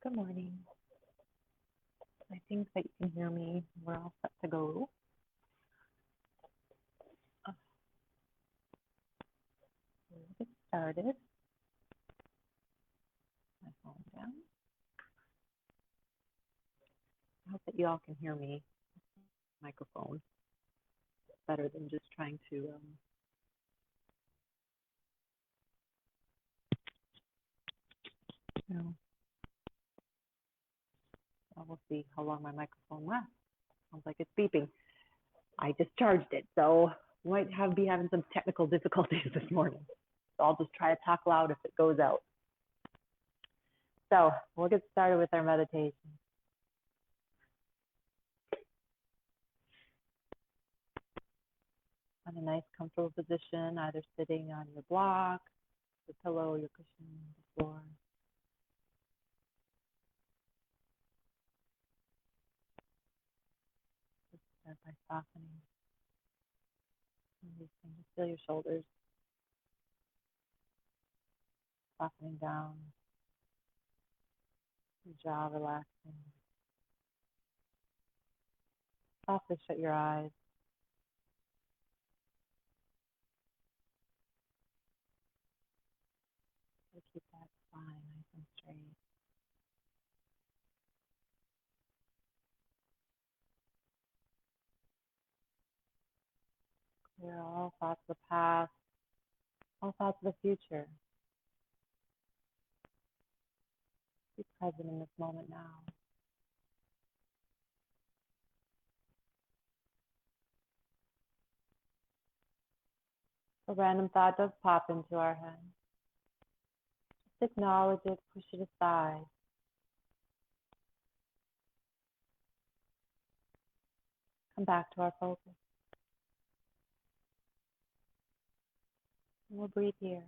Good morning. I think that you can hear me. We're all set to go. We'll get started. My phone down. I hope that you all can hear me. Microphone. It's better than just trying to. Well, we'll see how long my microphone lasts. Sounds like it's beeping. I discharged it, so we might be having some technical difficulties this morning. So I'll just try to talk loud if it goes out. So we'll get started with our meditation. Find a nice comfortable position, either sitting on your block, the pillow, your cushion, the floor. Just start by softening. Releasing. Just feel your shoulders softening down, your jaw relaxing. Softly shut your eyes. So keep that spine nice and straight. Clear all thoughts of the past, all thoughts of the future. Be present in this moment now. A random thought does pop into our head. Just acknowledge it, push it aside. Come back to our focus. And we'll breathe here.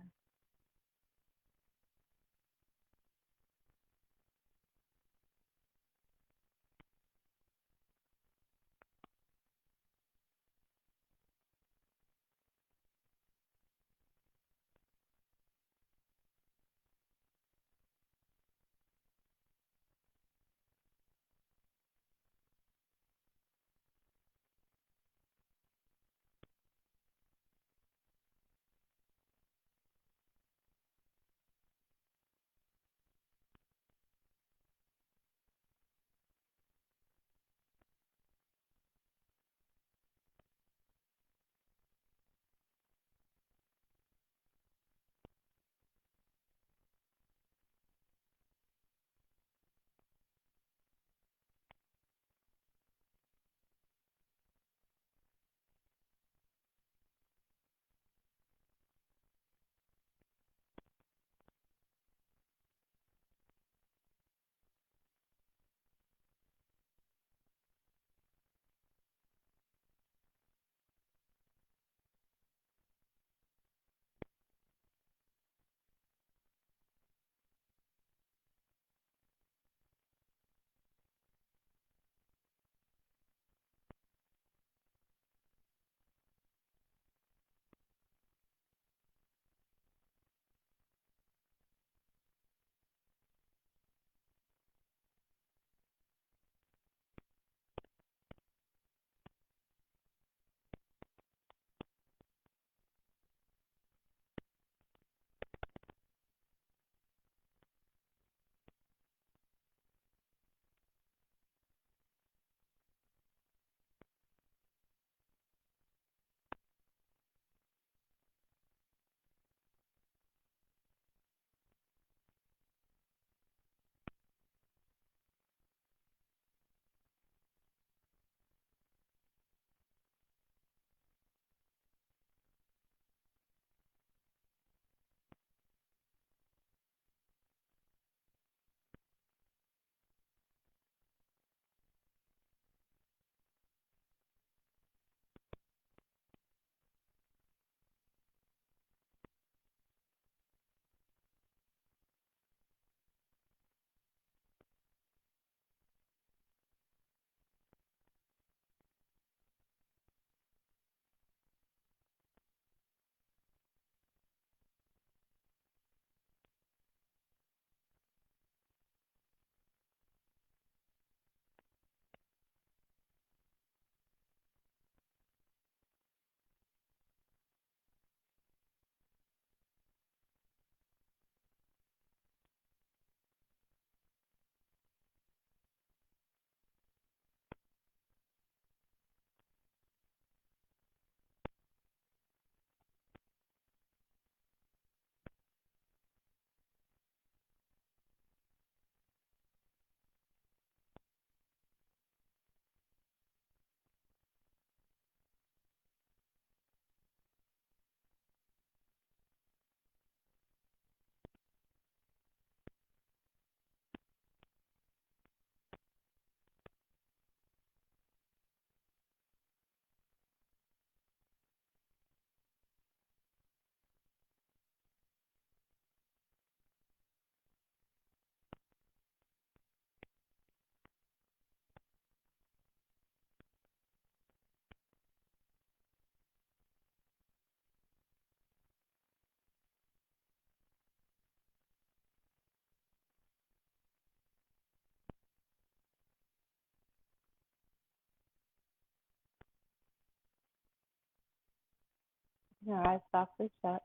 Our eyes softly shut.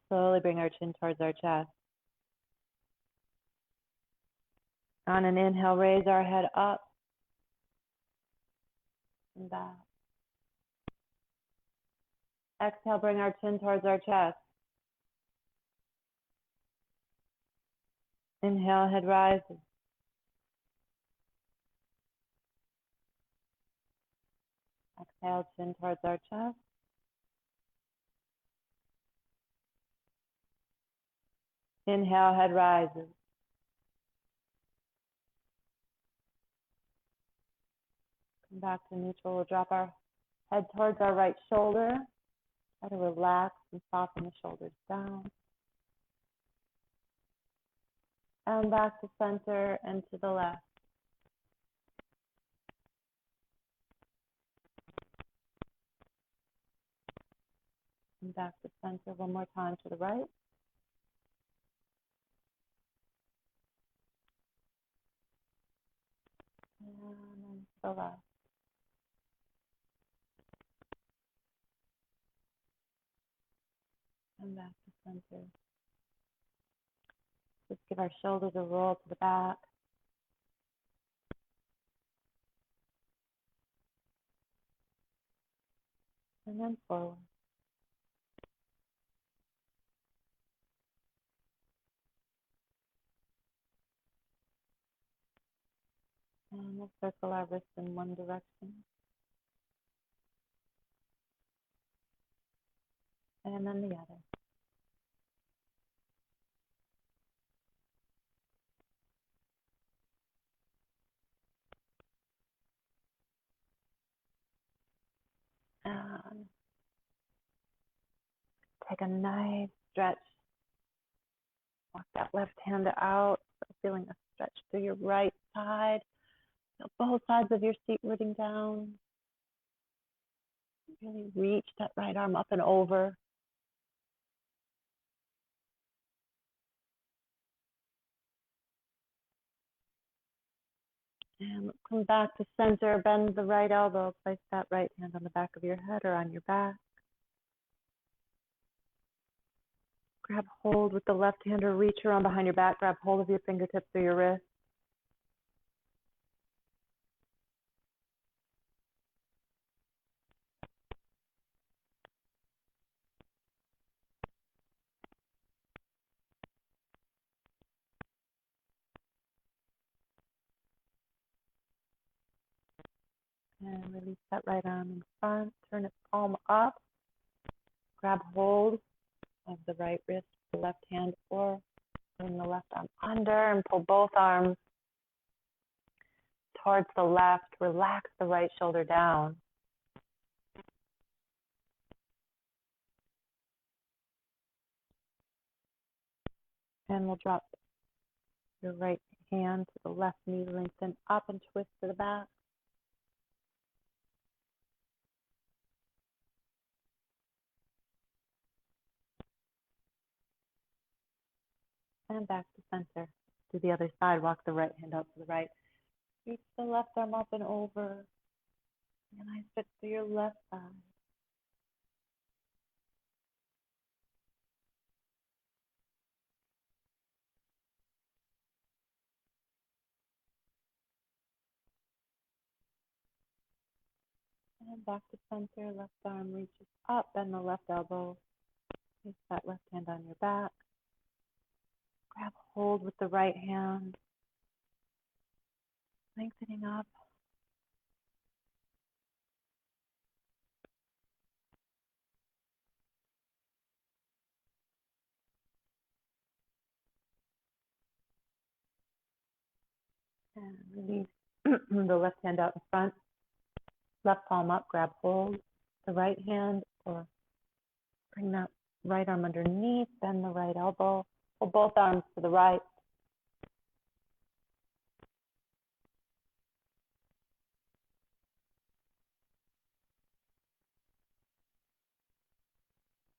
Slowly bring our chin towards our chest. On an inhale, raise our head up and back. Exhale, bring our chin towards our chest. Inhale, head rises. Exhale, chin towards our chest. Inhale, head rises. Come back to neutral. We'll drop our head towards our right shoulder. Try to relax and soften the shoulders down. And back to center and to the left. And back to center one more time to the right. And then to the left. And back to center. Just give our shoulders a roll to the back. And then forward. And we'll circle our wrists in one direction. And then the other. And take a nice stretch. Walk that left hand out, feeling a stretch through your right side. Feel both sides of your seat rooting down. Really reach that right arm up and over. And come back to center, bend the right elbow, place that right hand on the back of your head or on your back. Grab hold with the left hand or reach around behind your back. Grab hold of your fingertips or your wrist. And release that right arm in front. Turn its palm up. Grab hold of the right wrist, the left hand, or bring the left arm under and pull both arms towards the left. Relax the right shoulder down. And we'll drop your right hand to the left knee, lengthen up and twist to the back. And back to center. To the other side, walk the right hand out to the right. Reach the left arm up and over. And I switch to your left side. And back to center, left arm reaches up, bend the left elbow. Place that left hand on your back. Grab hold with the right hand. Lengthening up. And release the left hand out in front. Left palm up, grab hold. The right hand, or bring that right arm underneath, bend the right elbow. Pull both arms to the right.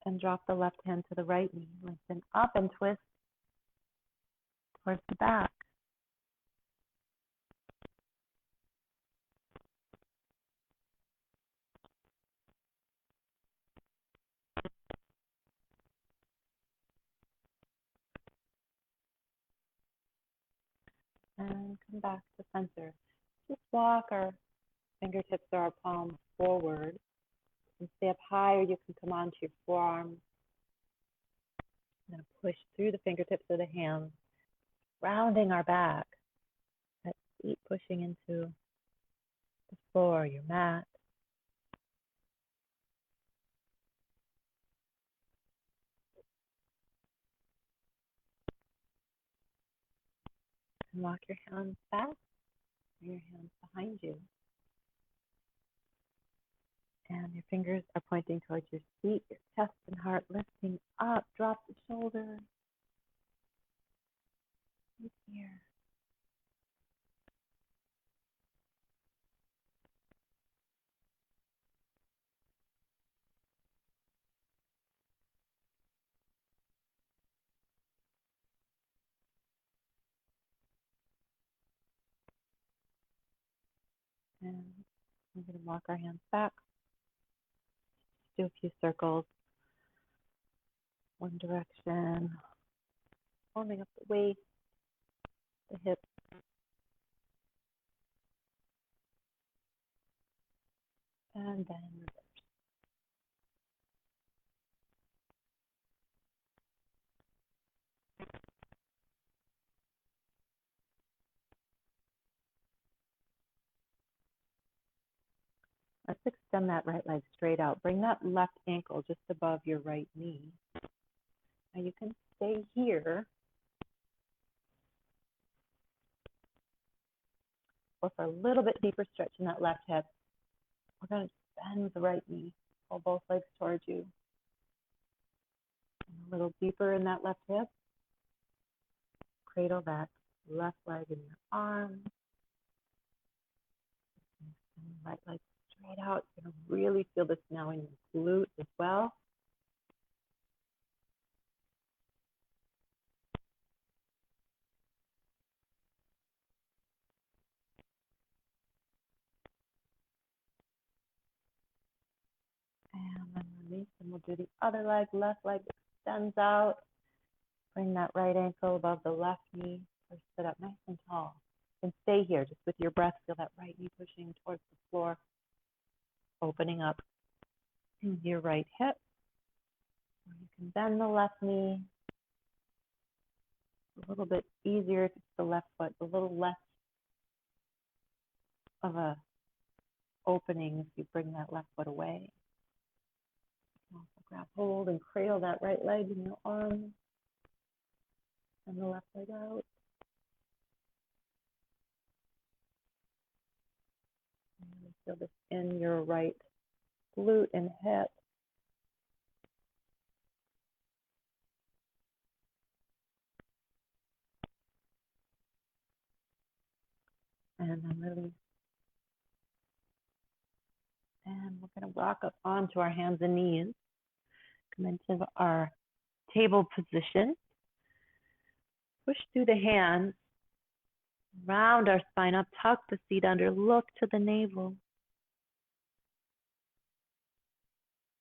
And drop the left hand to the right knee. Lengthen up and twist towards the back. And come back to center. Just walk our fingertips or our palms forward and stay up high, or you can come onto your forearms. I'm going to push through the fingertips of the hands, rounding our back. That feet pushing into the floor, your mat. And walk your hands back, and your hands behind you. And your fingers are pointing towards your feet, your chest and heart lifting up. Drop the shoulders. Right here. And we're going to walk our hands back. Do a few circles. One direction. Warming up the waist, the hips. And then reverse. Let's extend that right leg straight out. Bring that left ankle just above your right knee. Now you can stay here, or for a little bit deeper stretch in that left hip, we're going to bend the right knee. Pull both legs towards you. And a little deeper in that left hip. Cradle that left leg in your arm. And right leg straight out. You're going to really feel this now in your glute as well. And then release, and we'll do the other leg. Left leg extends out. Bring that right ankle above the left knee. Or sit up nice and tall. And stay here, just with your breath. Feel that right knee pushing towards the floor. Opening up your right hip. Or you can bend the left knee. A little bit easier if it's the left foot. A little less of a opening if you bring that left foot away. Also grab hold and cradle that right leg in your arms. And the left leg out. And feel this in your right glute and hip. And then release. And we're going to rock up onto our hands and knees. Come into our table position. Push through the hands. Round our spine up. Tuck the seat under. Look to the navel.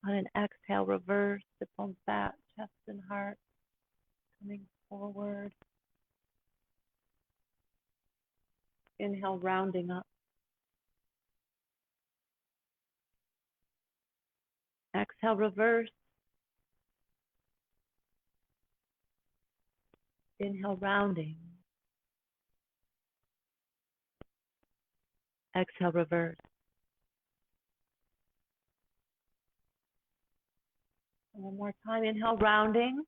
On an exhale, reverse. Hip bones back. Chest and heart coming forward. Inhale, rounding up. Exhale, reverse. Inhale, rounding. Exhale, reverse. And one more time. Inhale, rounding.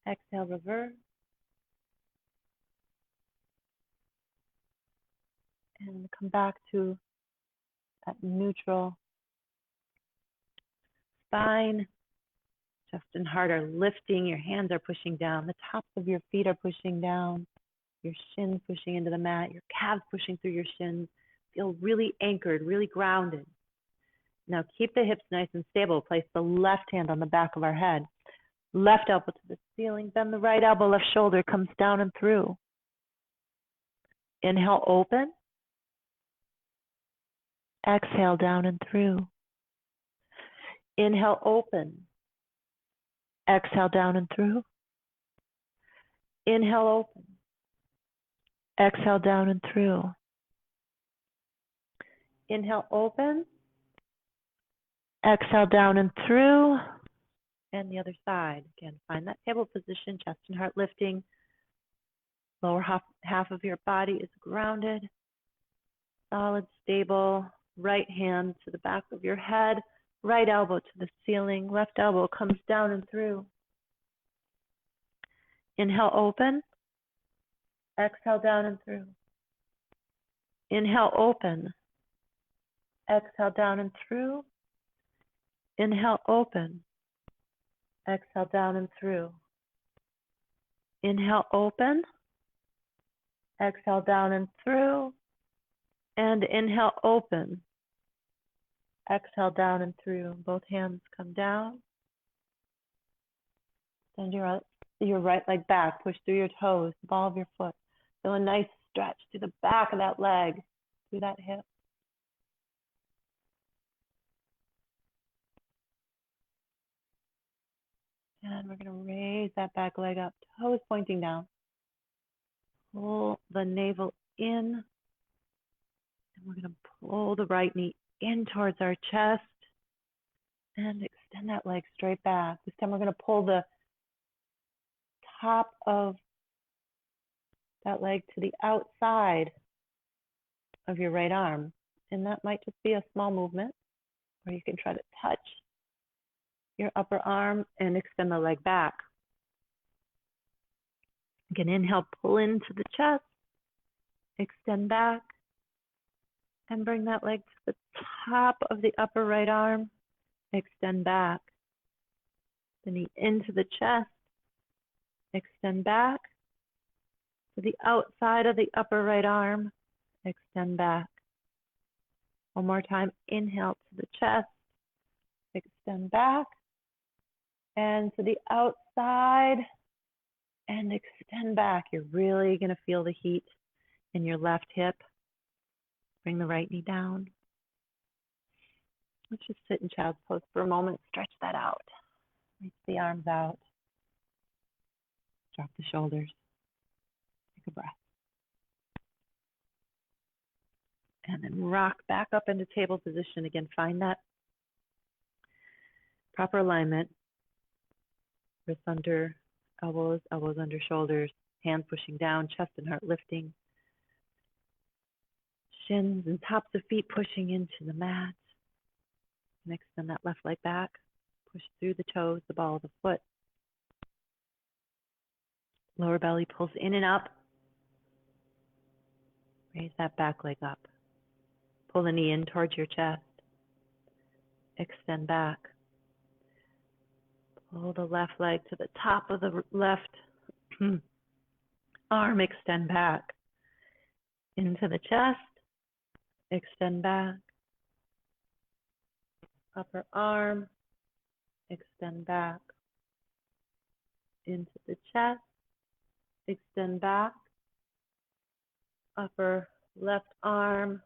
Exhale, reverse. And come back to that neutral spine. Chest and heart are lifting. Your hands are pushing down. The tops of your feet are pushing down. Your shins pushing into the mat. Your calves pushing through your shins. Feel really anchored, really grounded. Now keep the hips nice and stable. Place the left hand on the back of our head. Left elbow to the ceiling. Bend the right elbow, left shoulder comes down and through. Inhale, open. Exhale, down and through. Inhale, open. Exhale, down and through. Inhale, open. Exhale, down and through. Inhale, open. Exhale, down and through. And the other side. Again, find that table position, chest and heart lifting. Lower half of your body is grounded, solid, stable. Right hand to the back of your head, right elbow to the ceiling, left elbow comes down and through. Inhale, open. Exhale, down and through. Inhale, open. Exhale, down and through. Inhale, open. Exhale, down and through. Inhale, open. Exhale, down and through. And inhale, open. Exhale, down and through. Both hands come down. Send your right leg back. Push through your toes, the ball of your foot. Feel a nice stretch through the back of that leg, through that hip. And we're going to raise that back leg up, toes pointing down. Pull the navel in. And we're going to pull the right knee in towards our chest. And extend that leg straight back. This time we're going to pull the top of that leg to the outside of your right arm. And that might just be a small movement, or you can try to touch your upper arm and extend the leg back. Again, inhale, pull into the chest, extend back, and bring that leg to the top of the upper right arm, extend back. The knee into the chest, extend back. To the outside of the upper right arm, extend back. One more time, inhale to the chest, extend back. And to the outside, and extend back. You're really going to feel the heat in your left hip. Bring the right knee down. Let's just sit in child's pose for a moment. Stretch that out. Reach the arms out. Drop the shoulders. Take a breath. And then rock back up into table position. Again, find that proper alignment. Wrists under elbows, elbows under shoulders, hands pushing down, chest and heart lifting. Shins and tops of feet pushing into the mat. And extend that left leg back. Push through the toes, the ball of the foot. Lower belly pulls in and up. Raise that back leg up. Pull the knee in towards your chest. Extend back. Pull the left leg to the top of the left arm. Extend back. Into the chest. Extend back. Upper arm. Extend back. Into the chest. Extend back. Upper left arm.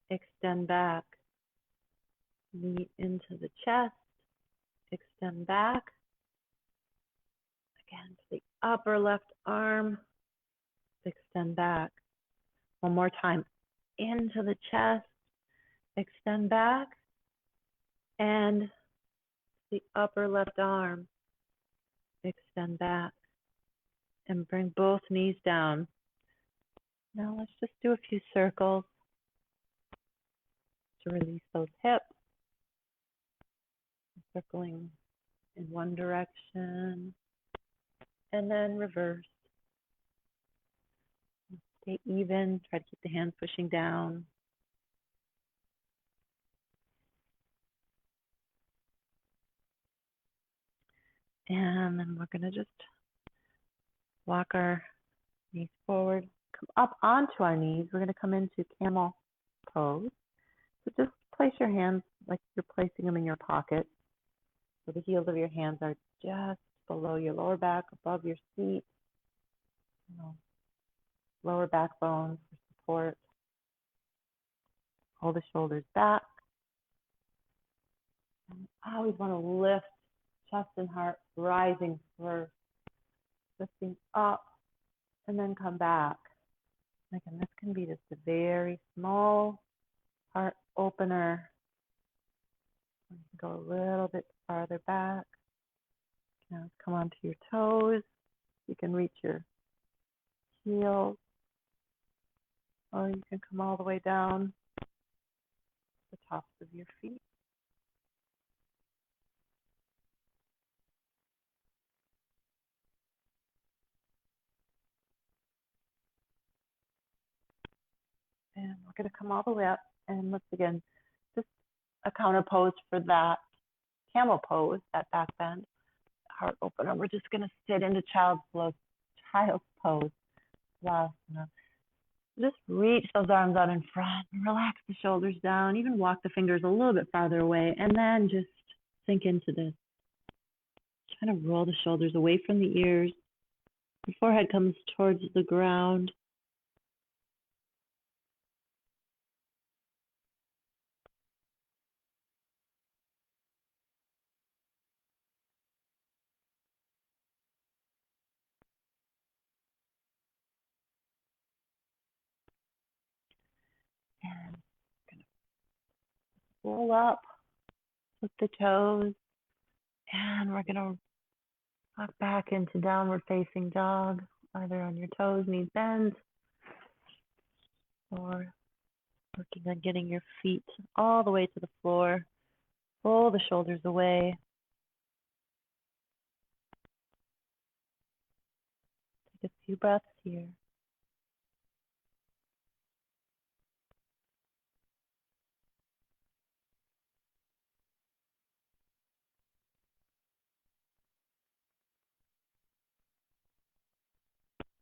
Extend back. Knee into the chest. Extend back. Again to the upper left arm. Extend back. One more time. Into the chest. Extend back. And the upper left arm. Extend back. And bring both knees down. Now let's just do a few circles to release those hips. Circling in one direction and then reverse. Stay even, try to keep the hands pushing down. And then we're going to just walk our knees forward, come up onto our knees. We're going to come into camel pose. So just place your hands like you're placing them in your pocket. So the heels of your hands are just below your lower back, above your seat. Lower backbone for support. Hold the shoulders back. And I always want to lift chest and heart, rising first. Lifting up and then come back. Again, this can be just a very small heart opener. Go a little bit farther back. Now come onto your toes. You can reach your heels, or you can come all the way down to the tops of your feet. And we're going to come all the way up. And once again, just a counter pose for that camel pose, that back bend, heart opener. We're just going to sit into child's pose. Vinyasa. Just reach those arms out in front, relax the shoulders down, even walk the fingers a little bit farther away, and then just sink into this. Kind of roll the shoulders away from the ears. The forehead comes towards the ground. And roll up with the toes. And we're going to rock back into downward facing dog, either on your toes, knees bent, or working on getting your feet all the way to the floor. Pull the shoulders away. Take a few breaths here.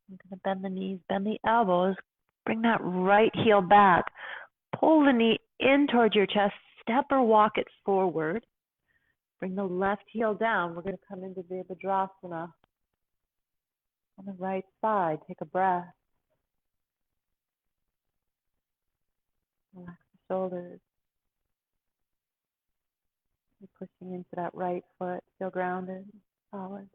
I'm going to bend the knees, bend the elbows, bring that right heel back. Pull the knee in towards your chest, step or walk it forward. Bring the left heel down. We're going to come into Virabhadrasana on the right side. Take a breath. Relax the shoulders. You're pushing into that right foot. Feel grounded, solid.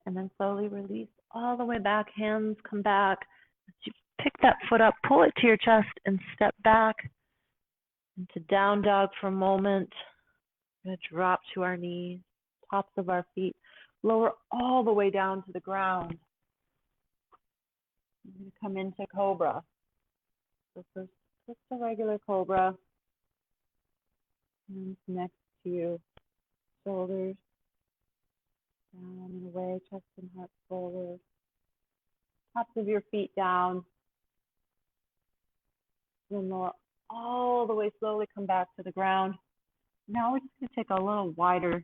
And then slowly release all the way back. Hands come back. As you pick that foot up, pull it to your chest and step back into down dog for a moment. We're going to drop to our knees, tops of our feet. Lower all the way down to the ground. We're going to come into cobra. So first, just a regular cobra. Hands next to you. Shoulders down and away, chest and heart forward. Tops of your feet down. Then lower all the way, slowly come back to the ground. Now we're just going to take a little wider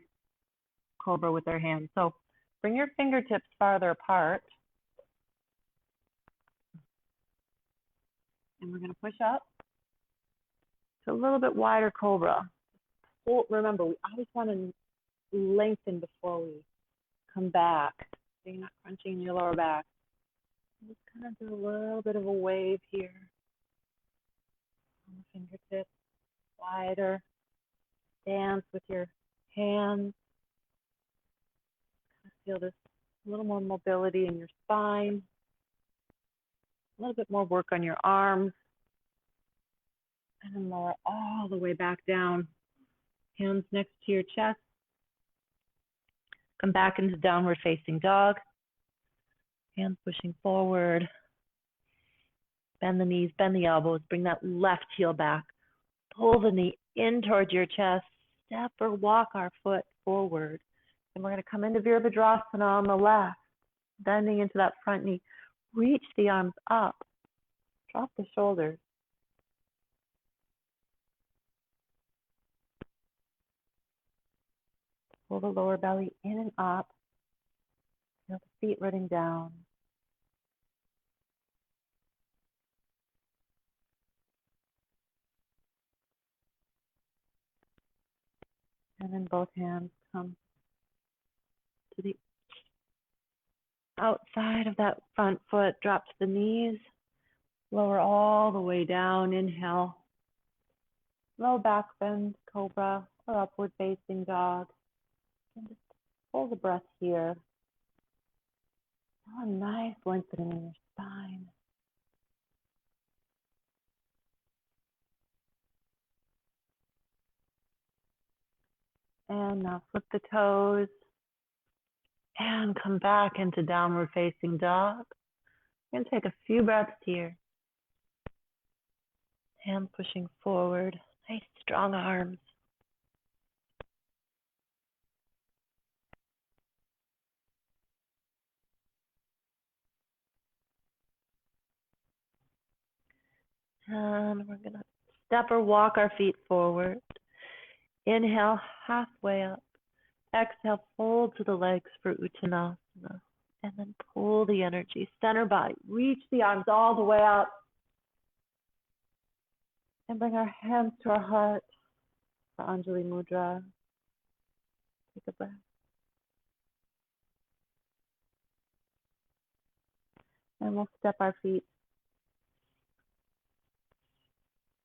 cobra with our hands. So bring your fingertips farther apart. And we're going to push up to a little bit wider cobra. Remember, we always want to lengthen before we come back, so you're not crunching your lower back. Just kind of do a little bit of a wave here. On the fingertips, wider. Dance with your hands. Feel this a little more mobility in your spine. A little bit more work on your arms. And then lower all the way back down. Hands next to your chest. Come back into downward facing dog. Hands pushing forward. Bend the knees, bend the elbows. Bring that left heel back. Pull the knee in towards your chest. Step or walk our foot forward. And we're going to come into Virabhadrasana on the left. Bending into that front knee. Reach the arms up. Drop the shoulders. Pull the lower belly in and up. Feel the feet rooting down. And then both hands come to the outside of that front foot. Drop to the knees. Lower all the way down. Inhale. Low back bend, cobra. or upward facing dog. And just hold the breath here. Feel a nice lengthening in your spine. And now flip the toes and come back into downward facing dog. We're going to take a few breaths here. Hands pushing forward, nice strong arms. And we're going to step or walk our feet forward. Inhale, halfway up. Exhale, fold to the legs for Uttanasana. And then pull the energy, center body. Reach the arms all the way up. And bring our hands to our heart for Anjali Mudra. Take a breath. And we'll step our feet,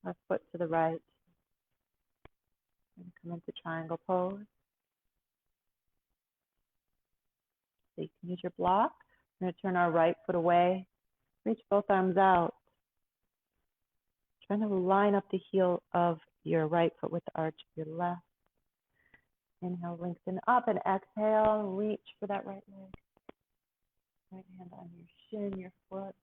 our foot to the right. And come into triangle pose. So you can use your block. We're going to turn our right foot away. Reach both arms out. Trying to line up the heel of your right foot with the arch of your left. Inhale, lengthen up, and exhale, reach for that right leg. Right hand on your shin, your foot.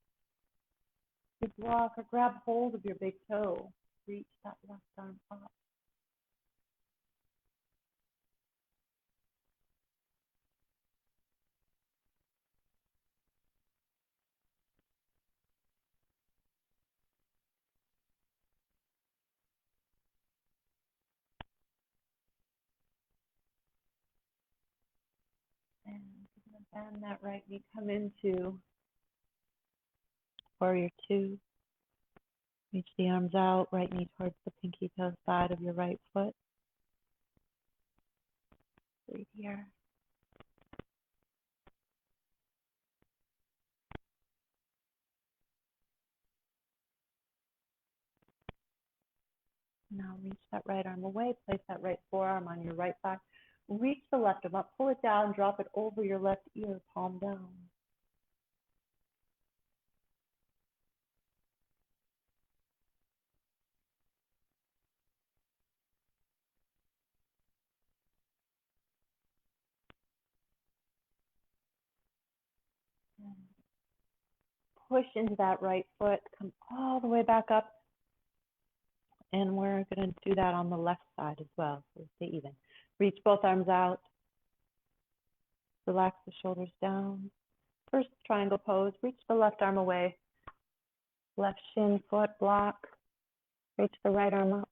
You block or grab hold of your big toe. Reach that left arm up. And you're going to bend that right knee, come into warrior two. Reach the arms out, right knee towards the pinky toe side of your right foot. Breathe here. Now reach that right arm away, place that right forearm on your right thigh. Reach the left arm up, pull it down, drop it over your left ear, palm down. And push into that right foot, come all the way back up. And we're going to do that on the left side as well, so stay even. Reach both arms out. Relax the shoulders down. First triangle pose, reach the left arm away. Left shin, foot, block. Reach the right arm up.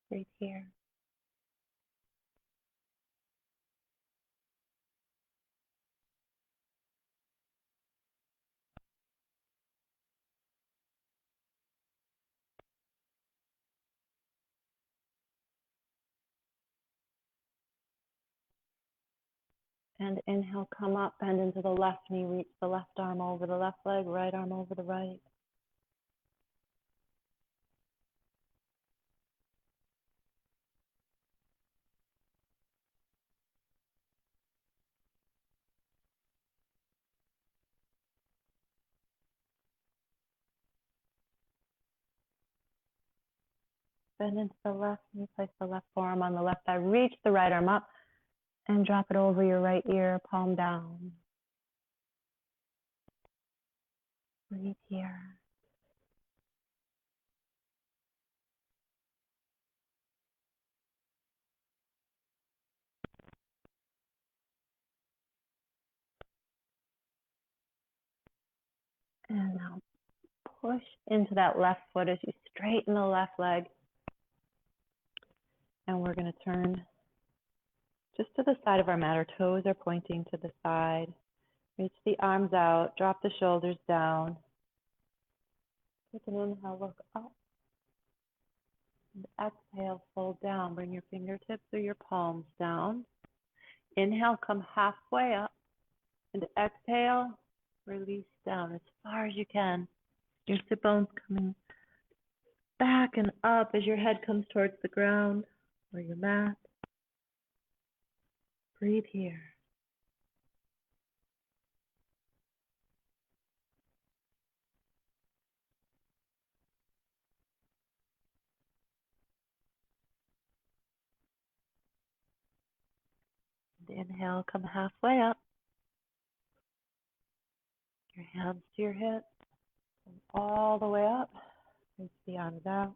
Breathe here. And inhale, come up, bend into the left knee, reach the left arm over the left leg, right arm over the right. Bend into the left knee, place the left forearm on the left thigh, reach the right arm up, and drop it over your right ear, palm down. Breathe here. And now push into that left foot as you straighten the left leg. And we're going to turn just to the side of our mat. Our toes are pointing to the side. Reach the arms out, drop the shoulders down. Take an inhale, look up. And exhale, fold down. Bring your fingertips or your palms down. Inhale, come halfway up. And exhale, release down as far as you can. Your sit bones coming back and up as your head comes towards the ground or your mat. Breathe here. And inhale, come halfway up. Your hands to your hips. Come all the way up. Reach the arms out.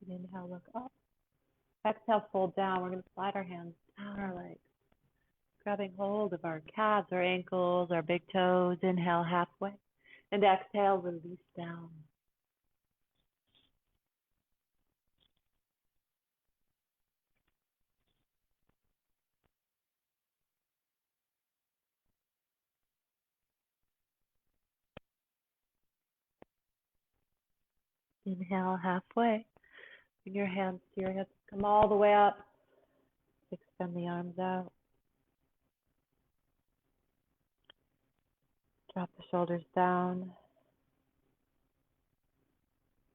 Inhale, look up. Exhale, fold down. We're going to slide our hands down our legs, grabbing hold of our calves, our ankles, our big toes. Inhale, halfway. And exhale, release down. Inhale, halfway. Bring your hands to your hips. Come all the way up. Extend the arms out. Drop the shoulders down.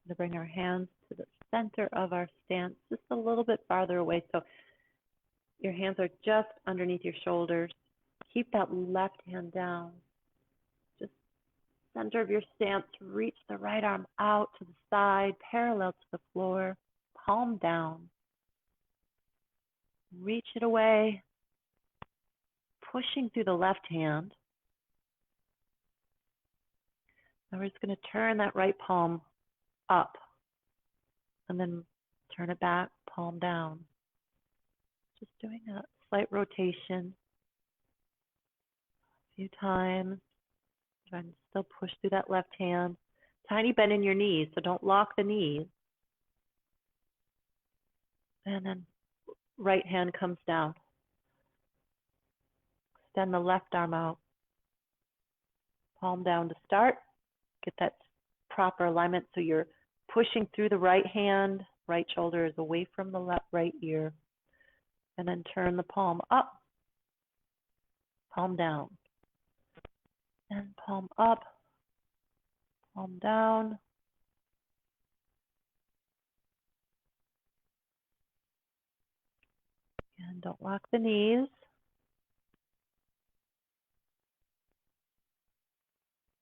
To bring our hands to the center of our stance, just a little bit farther away. So your hands are just underneath your shoulders. Keep that left hand down. Just center of your stance. Reach the right arm out to the side, parallel to the floor, palm down. Reach it away, pushing through the left hand. Now we're just going to turn that right palm up and then turn it back, palm down. Just doing a slight rotation a few times. Trying to still push through that left hand. Tiny bend in your knees, so don't lock the knees. And then right hand comes down. Extend the left arm out. Palm down to start. Get that proper alignment so you're pushing through the right hand. Right shoulder is away from the left right ear. And then turn the palm up. Palm down. And palm up. Palm down. And don't lock the knees.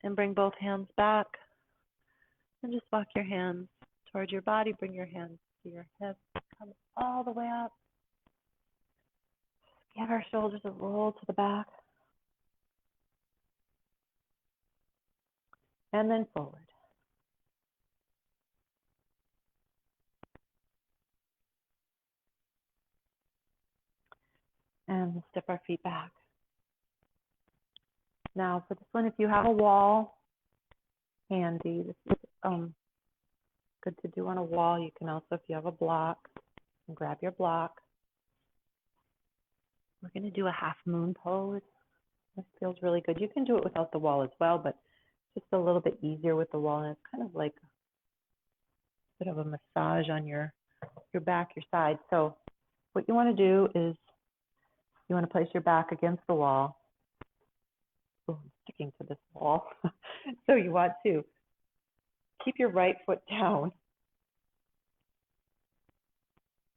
And bring both hands back. And just walk your hands towards your body. Bring your hands to your hips. Come all the way up. Give our shoulders a roll to the back. And then forward. And we'll step our feet back. Now for this one, if you have a wall handy, this is good to do on a wall. You can also, if you have a block, grab your block. We're going to do a half moon pose. This feels really good. You can do it without the wall as well, but just a little bit easier with the wall. And it's kind of like a bit of a massage on your back, your side. So what you want to do is you want to place your back against the wall. Oh, I'm sticking to this wall. So you want to keep your right foot down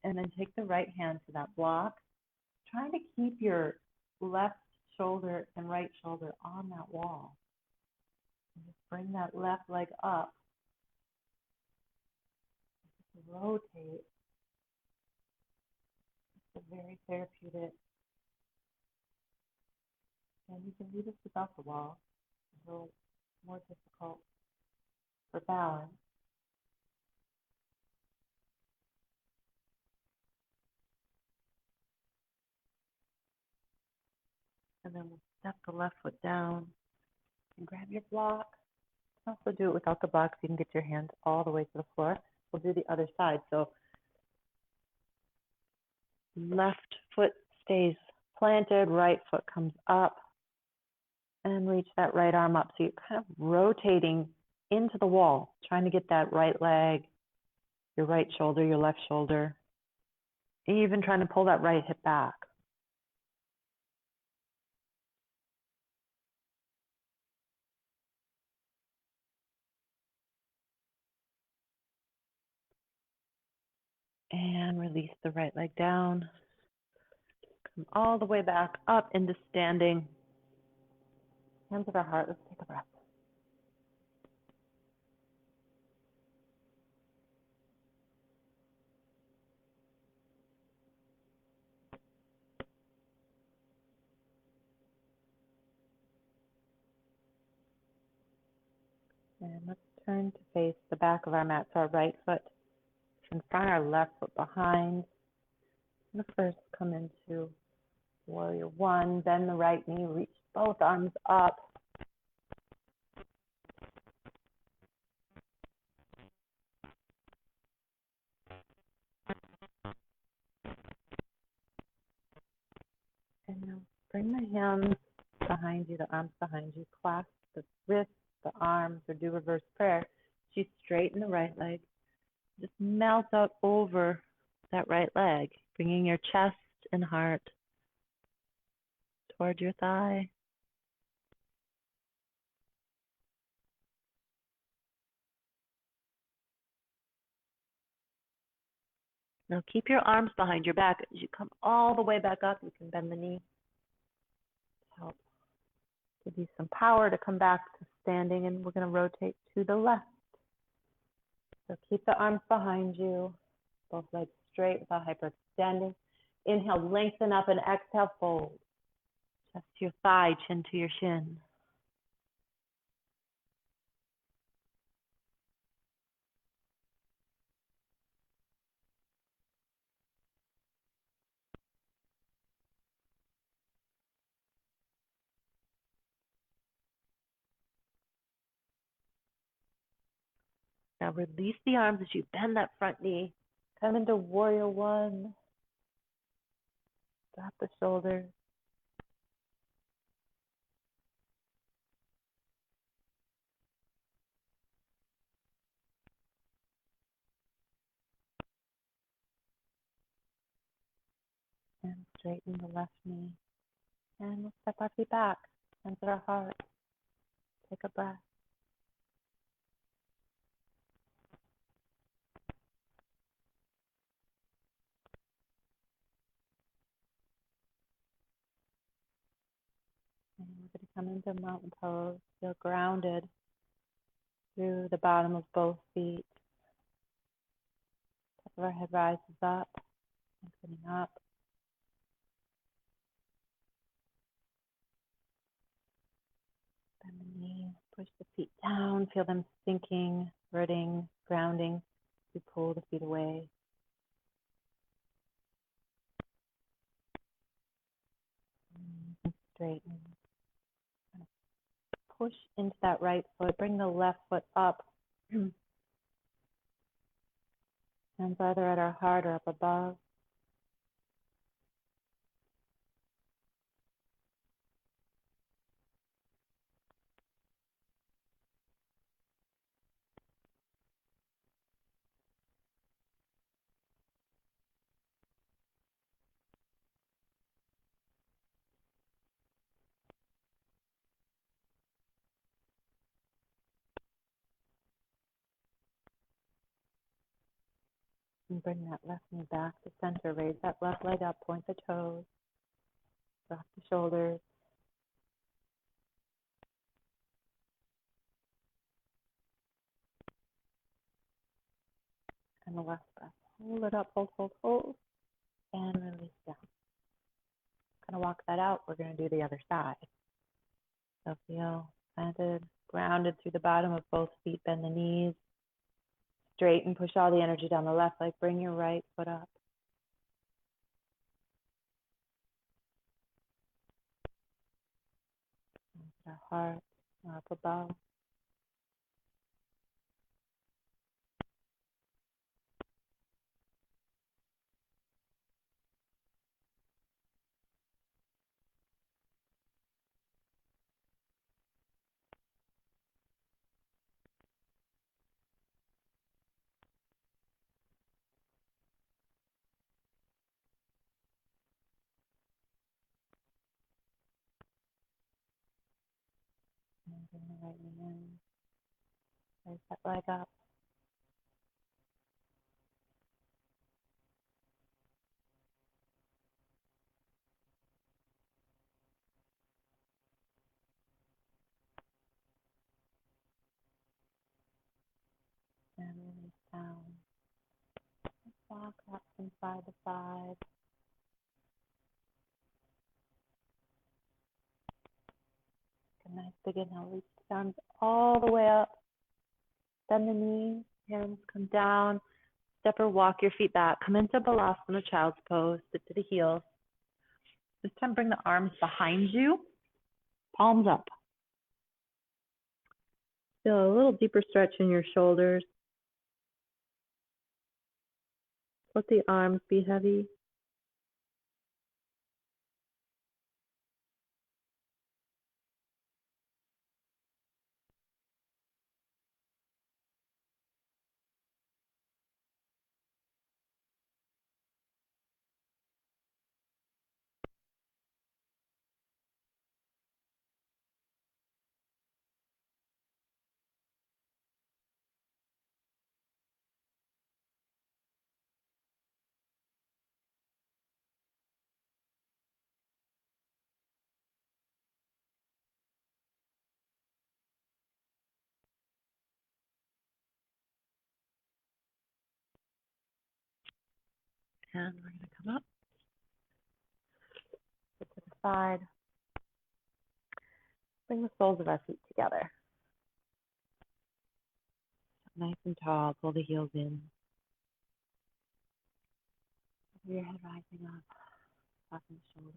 and then take the right hand to that block. Trying to keep your left shoulder and right shoulder on that wall. And just bring that left leg up. Just rotate. It's very therapeutic. And you can do this without the wall. It's a little more difficult for balance. And then we'll step the left foot down and grab your block. You can also do it without the block so you can get your hands all the way to the floor. We'll do the other side. So left foot stays planted, right foot comes up, and reach that right arm up. So you're kind of rotating into the wall, trying to get that right leg, your right shoulder, your left shoulder, even trying to pull that right hip back. And release the right leg down. Come all the way back up into standing. Hands at our heart. Let's take a breath. And let's turn to face the back of our mat. So our right foot in front, our left foot behind. And first come into warrior one. Bend the right knee, reach both arms up. And now bring the hands behind you, the arms behind you. Clasp the wrists, the arms, or do reverse prayer. You straighten the right leg. Just melt out over that right leg, bringing your chest and heart toward your thigh. Now keep your arms behind your back. As you come all the way back up, you can bend the knee. Help give you some power to come back to standing, and we're going to rotate to the left. So keep the arms behind you, both legs straight without hyperextending. Inhale, lengthen up, and exhale, fold. Chest to your thigh, chin to your shin. Now release the arms as you bend that front knee. Come into warrior one. Drop the shoulders. And straighten the left knee. And we'll step our feet back. Hands at our heart. Take a breath. And we're going to come into mountain pose. Feel grounded through the bottom of both feet. Top of our head rises up, lengthening up. Bend the knees, push the feet down. Feel them sinking, rooting, grounding. You pull the feet away. And straighten. Push into that right foot. Bring the left foot up. Hands either at our heart or up above. And bring that left knee back to center. Raise that left leg up. Point the toes. Drop the shoulders. And the left breath. Hold it up. Hold, hold, hold. And release down. Going to walk that out. We're going to do the other side. So feel planted, grounded through the bottom of both feet. Bend the knees. Straighten. Push all the energy down the left leg. Bring your right foot up. Our heart up above. And bring the right knee in. Raise that leg up. down. Walk up from side to side. Take a nice big inhale. Reach the arms all the way up. Bend the knees. Hands come down. Step or walk your feet back. Come into Balasana, child's pose. Sit to the heels. This time bring the arms behind you. Palms up. Feel a little deeper stretch in your shoulders. Let the arms be heavy. And we're going to come up. Sit to the side. Bring the soles of our feet together. Nice and tall. Pull the heels in. Your head rising up. Soften the shoulders.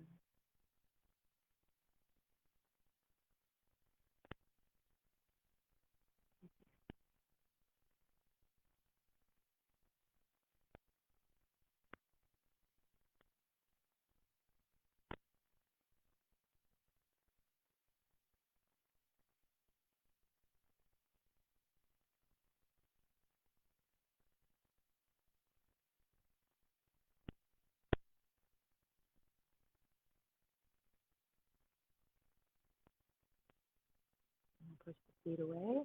And push the feet away.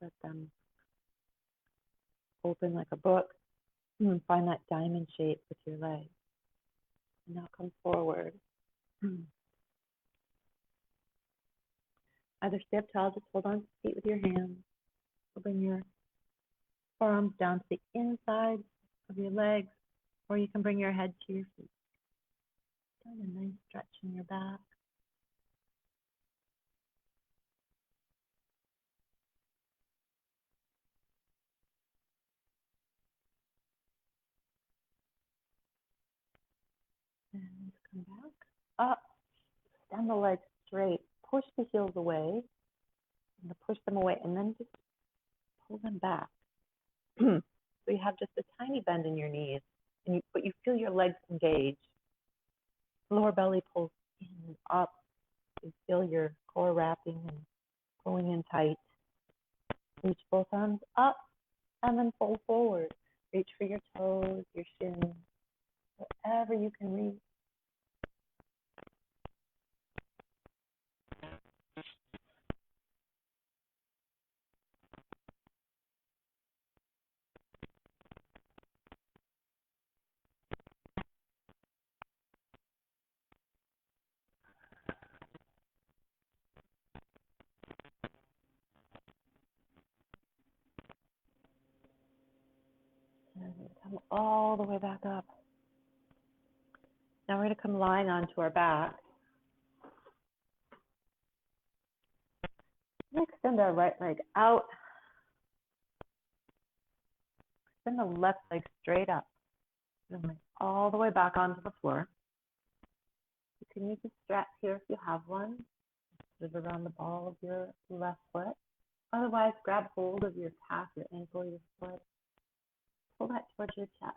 Let them open like a book. And find that diamond shape with your legs. And now come forward. Either stay up tall, just hold on to the feet with your hands. Or bring your forearms down to the inside of your legs, or you can bring your head to your feet. Find a nice stretch in your back. And come back up. Extend the legs straight. Push the heels away. And push them away, and then just pull them back. So you have just a tiny bend in your knees, but you feel your legs engage. Lower belly pulls in and up. You feel your core wrapping and pulling in tight. Reach both arms up and then fold forward. Reach for your toes, your shins, wherever you can reach. And come all the way back up. Now we're going to come lying onto our back. Extend our right leg out. Extend the left leg straight up. And all the way back onto the floor. You can use a strap here if you have one. Put it around the ball of your left foot. Otherwise, grab hold of your calf, your ankle, your foot. Pull that towards your chest.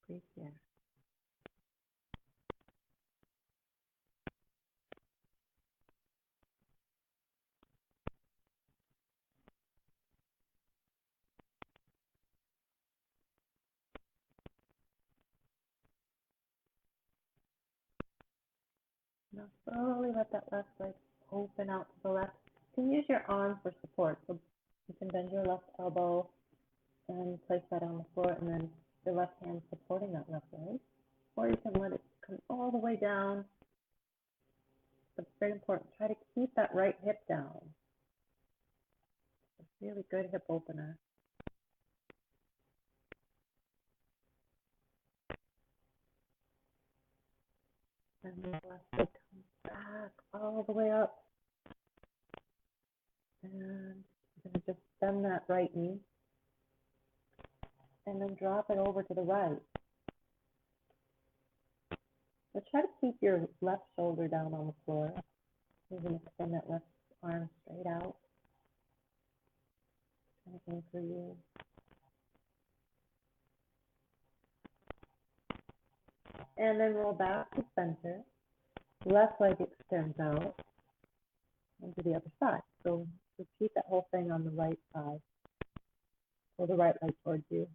Breathe here. Now slowly let that left leg open out to the left. You can use your arm for support. So you can bend your left elbow and place that on the floor, and then your left hand supporting that left leg. Or you can let it come all the way down but it's very important. Try to keep that right hip down. It's a really good hip opener. And the left leg comes back all the way up. And you're going to just bend that right knee. And then drop it over to the right. So try to keep your left shoulder down on the floor. You're going to extend that left arm straight out. Anything for you. And then roll back to center. Left leg extends out into the other side. So repeat that whole thing on the right side. Pull the right leg towards you.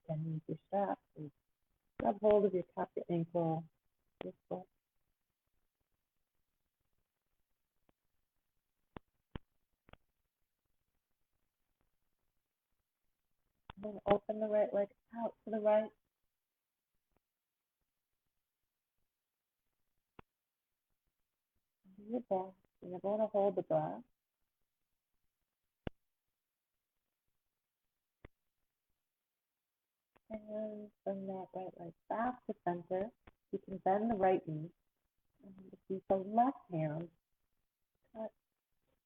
And use your strap. So grab hold of your calf, your ankle, your foot. And then open the right leg out to the right. Do your best. You're going to hold the breath. And bring that right leg back to center. You can bend the right knee. And use the left hand.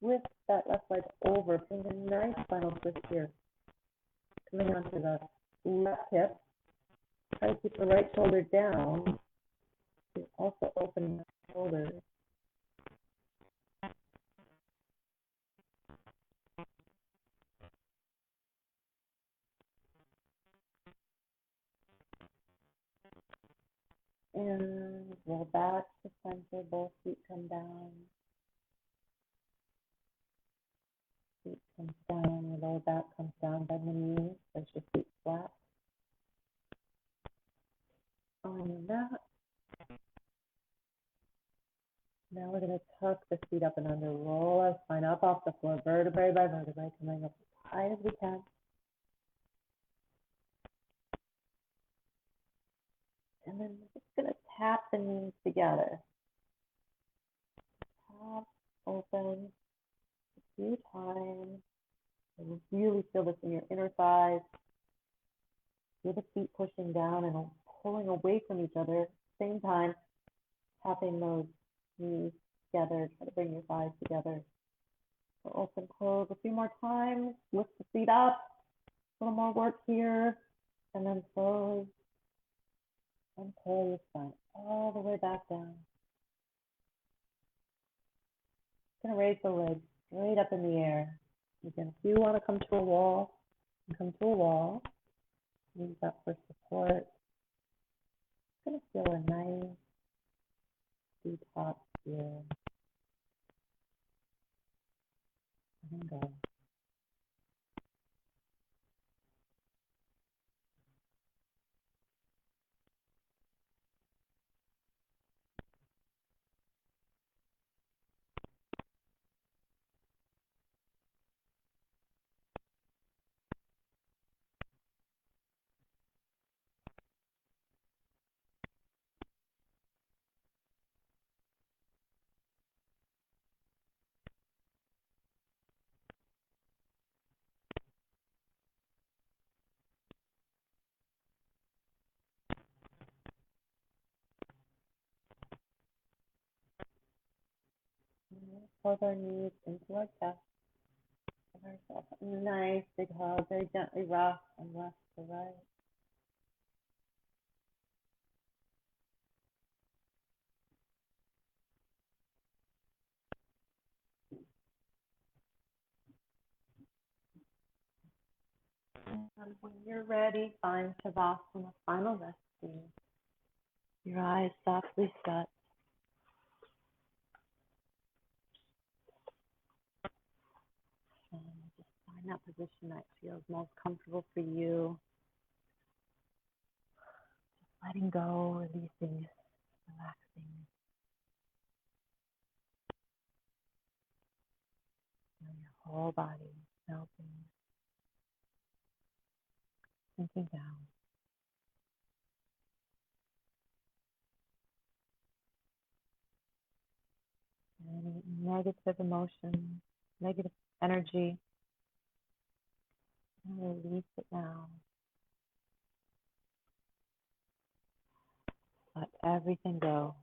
Twist that left leg over. Bring a nice final twist here. Coming onto the left hip. Try to keep the right shoulder down. You also open the shoulders. And roll back to center. Both feet come down. Feet comes down. Your lower back comes down. Bend the knees. Place your feet flat on your mat. Now we're going to tuck the feet up and under. Roll our spine up off the floor, vertebrae by vertebrae, coming up as high as we can. And then we're just going to tap the knees together. Tap, open, a few times. And really feel this in your inner thighs. Feel the feet pushing down and pulling away from each other. Same time, tapping those knees together. Try to bring your thighs together. So open, close a few more times. Lift the feet up. A little more work here. And then close. And pull your spine all the way back down. Going to raise the legs straight up in the air. Again, if you want to come to a wall, come to a wall. Use that for support. Going to feel a nice detox here. And go. Pulse our knees into our chest. Give ourselves a nice big hug. Very gently rock from left to right. And when you're ready, find Shavasana, final resting. Your eyes softly shut. And just find that position that feels most comfortable for you. Just letting go, releasing, relaxing. Feel your whole body melting, sinking down. negative emotion, negative energy. And release it now. Let everything go.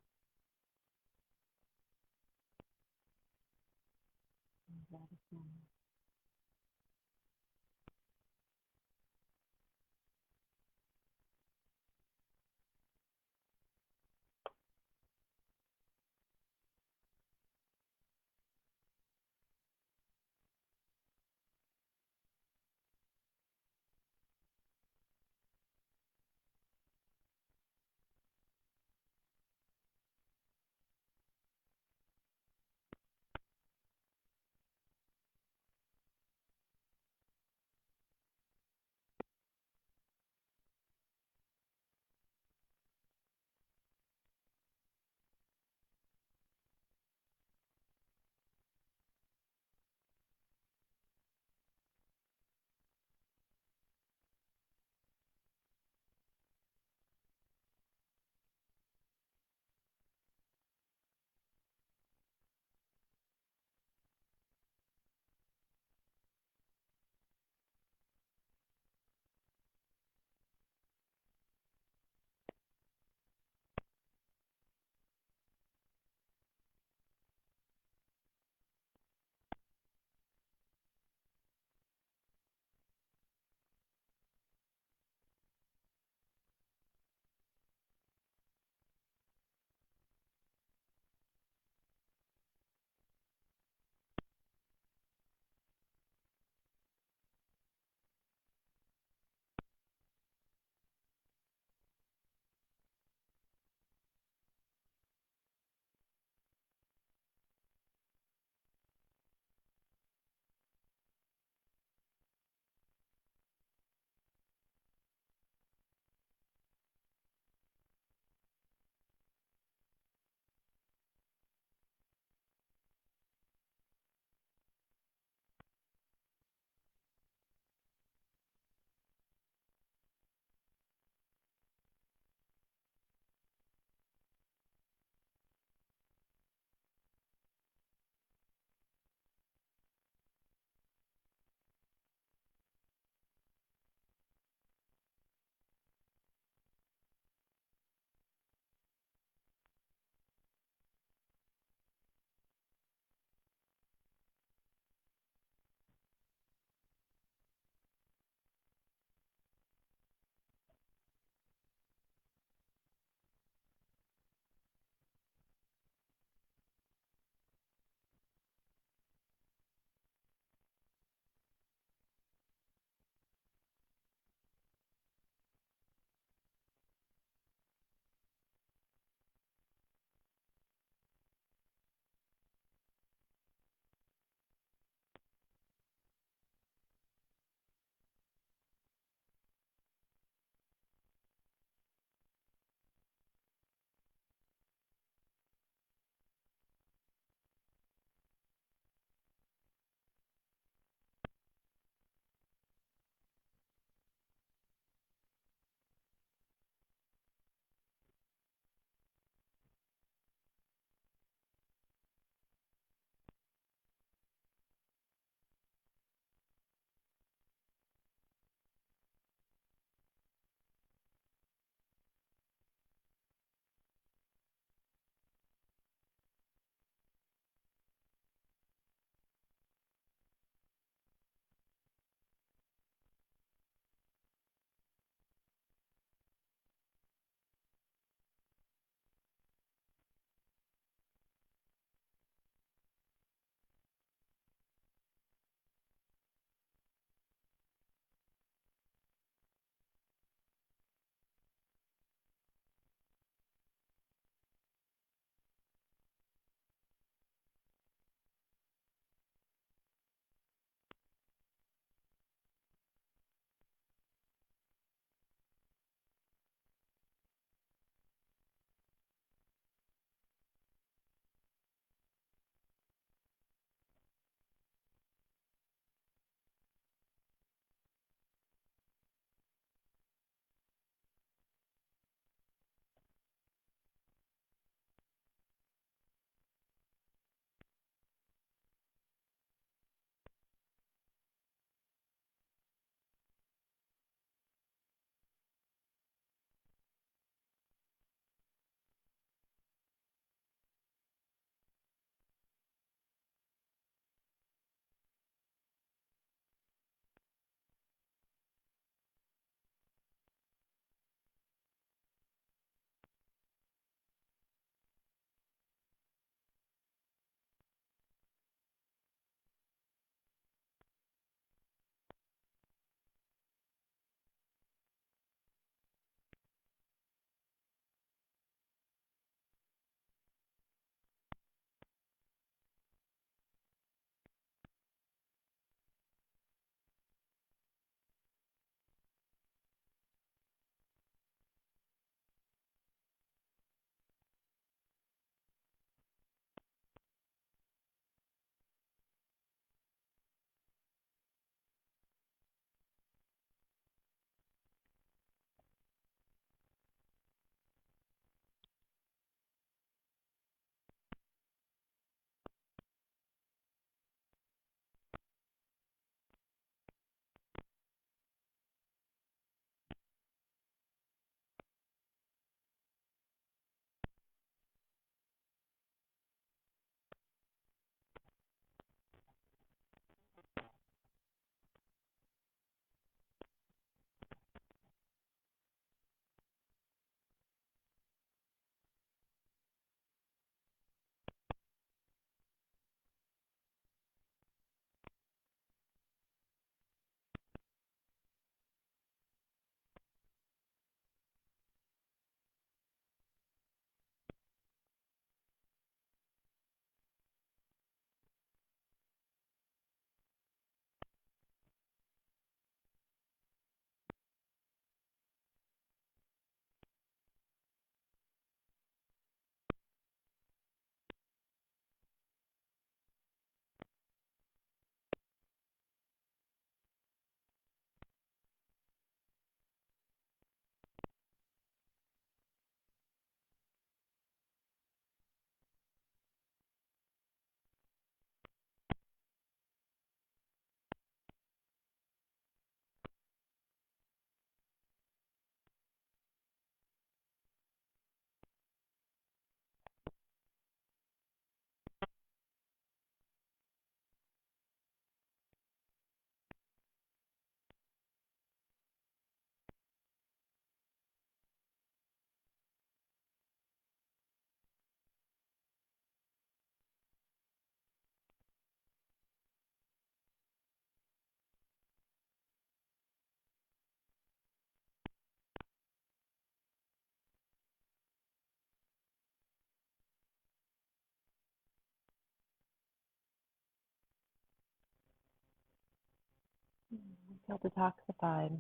Feel detoxified,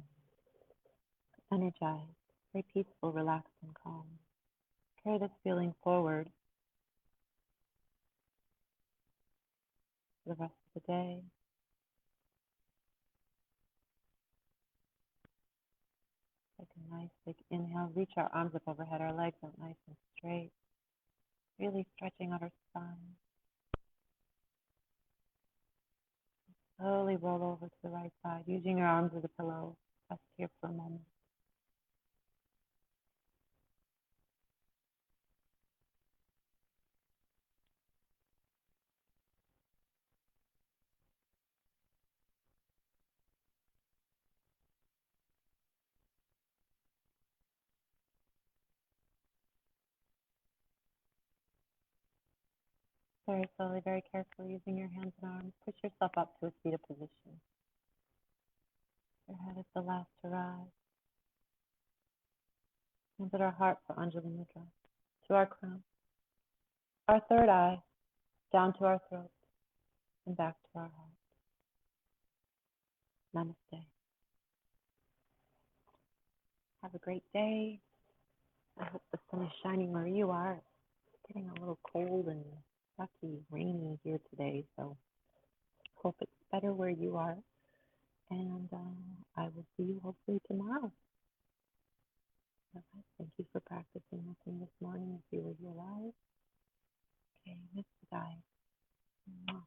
energized, very peaceful, relaxed, and calm. Carry this feeling forward for the rest of the day. Take a nice big inhale. Reach our arms up overhead, our legs out nice and straight. Really stretching out our spine. Slowly roll over to the right side, using your arms as a pillow. Rest here for a moment. Very slowly, very carefully, using your hands and arms, push yourself up to a seated position. Your head is the last to rise. Hands at our heart for Anjali Mudra. To our crown. Our third eye, down to our throat, and back to our heart. Namaste. Have a great day. I hope the sun is shining where you are. It's getting a little cold and sucky, rainy here today, so hope it's better where you are. And I will see you hopefully tomorrow. Okay. Thank you for practicing with me this morning if you were here live. Okay, miss the guy.